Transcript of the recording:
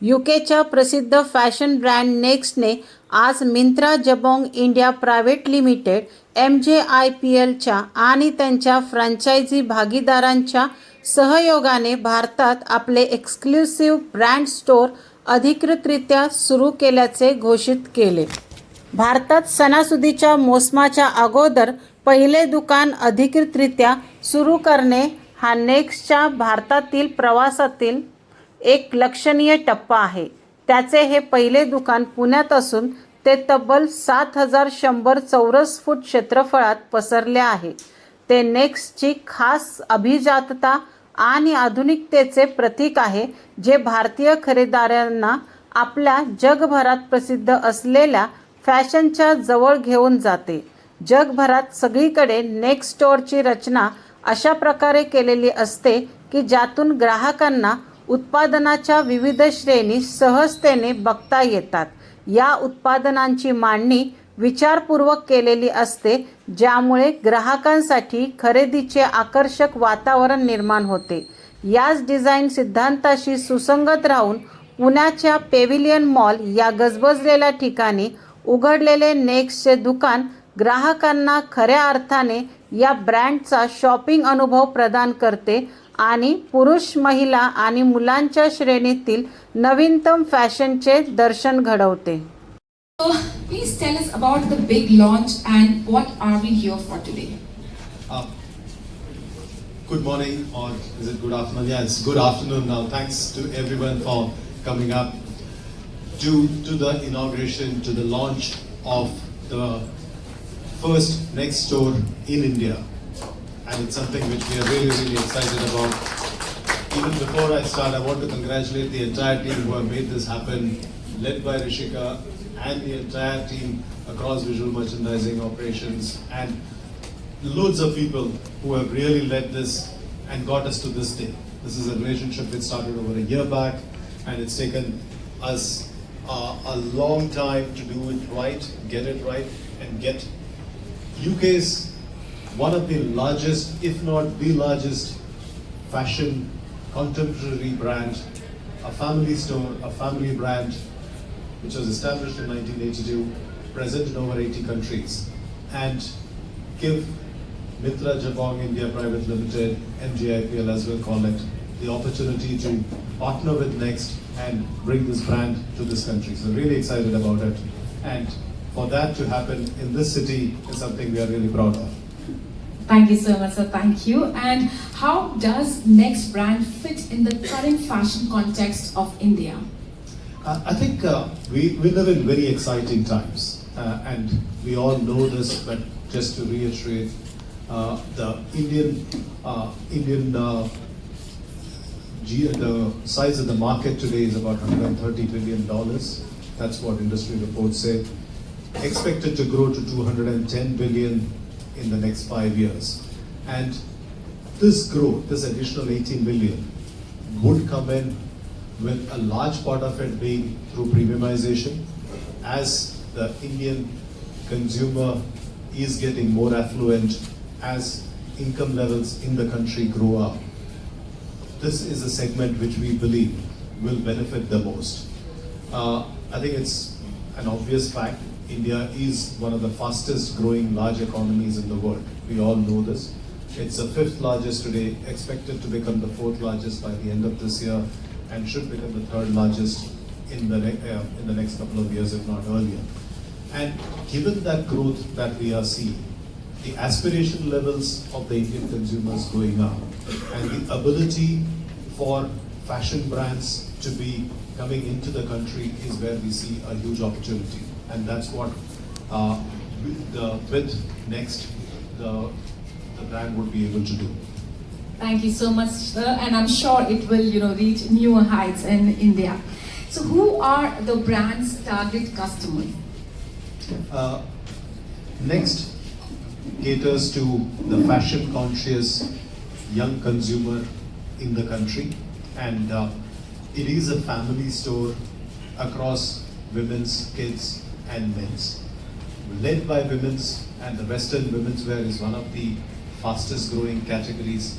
यूकेच्या प्रसिद्ध fashion brand नेक्स्टने आज Myntra जबॉंग India private limited MJIPLच्या आणि त्यांच्या फ्रँचायझी भागीदारांच्या सहयोगाने भारतात आपले एक्सक्लुसिव्ह ब्रँड स्टोअर अधिकृतरित्या सुरू केल्याचे घोषित केले. भारतात सणासुदीच्या मोसमाच्या अगोदर पहिले दुकान अधिकृतरित्या सुरू करणे हा नेक्स्टच्या भारतातील प्रवासातील एक लक्षणीय टप्पा आहे. त्याचे हे पहिले दुकान पुण्यात असून ते तब्बल 7,100 चौरस फूट क्षेत्रफळात पसरले आहे. ते नेक्स्टची खास अभिजातता आणि आधुनिकतेचे प्रतीक आहे, जे भारतीय खरेदीदारांना आपल्या जगभरात प्रसिद्ध असलेल्या फॅशनच्या जवळ घेऊन जाते. जगभरात सगळीकडे नेक्स्ट स्टोअरची रचना अशा प्रकारे केलेली असते की ज्यातून ग्राहकांना उत्पादनाच्या विविध श्रेणी सहजतेने बघता येतात. या उत्पादनांची मांडणी विचारपूर्वक केलेली असते, ज्यामुळे ग्राहकांसाठी खरेदीचे आकर्षक वातावरण निर्माण होते. याच डिझाईन सिद्धांताशी सुसंगत राहून पुण्याच्या पेव्हिलियन मॉल या गजबजलेल्या ठिकाणी उघडलेले नेक्स्टचे दुकान ग्राहकांना खऱ्या अर्थाने या ब्रँडचा शॉपिंग अनुभव प्रदान करते आणि पुरुष, महिला आणि मुलांच्या श्रेणीतील नवीनतम फॅशनचे दर्शन घडवते. So, please tell us about the big launch and what are we here for today? Good morning, or is it good afternoon? Yeah, it's good afternoon now. Thanks to everyone for coming up to the inauguration, to the launch of the first Next store in India. And it's something which we are really, really excited about. Even before I start, I want to congratulate the entire team who have made this happen, led by Rishika and the entire team across visual merchandising operations, and loads of people who have really led this and got us to this day. This is a relationship which started over a year back, and it's taken us a long time to do it right, get it right, and get UK's one of the largest, if not the largest, fashion contemporary brand, a family store, a family brand, which was established in 1982, present in over 80 countries, and give Mitra Jabong India Private Limited, MJIPL as we'll call it, the opportunity to partner with Next and bring this brand to this country. So really excited about it, and for that to happen in this city is something we are really proud of. Thank you so much, sir. Thank you. And how does Next brand fit in the current fashion context of India? I think we live in very exciting times, and we all know this. But just to reiterate, the the size of the market today is about $130 billion. That's what industry reports say. Expected to grow to 210 billion in the next 5 years, and this growth, this additional 18 billion, would come in with a large part of it being through premiumization, as the Indian consumer is getting more affluent, as income levels in the country grow up. This is a segment which we believe will benefit the most. I think it's an obvious fact. India is one of the fastest growing large economies in the world. We all know this. It's the 5th largest today, expected to become the 4th largest by the end of this year, and should become the 3rd largest in the next couple of years, if not earlier. And given that growth that we are seeing, the aspiration levels of the Indian consumers going up, and the ability for fashion brands to be coming into the country is where we see a huge opportunity. And that's what with Next, the brand would be able to do. Thank you so much, sir. And I'm sure it will, reach newer heights in India. So, who are the brand's target customers? Next caters to the fashion-conscious young consumer in the country, and it is a family store across women's, kids, and men's, led by women's, and the Western women's wear is one of the fastest growing categories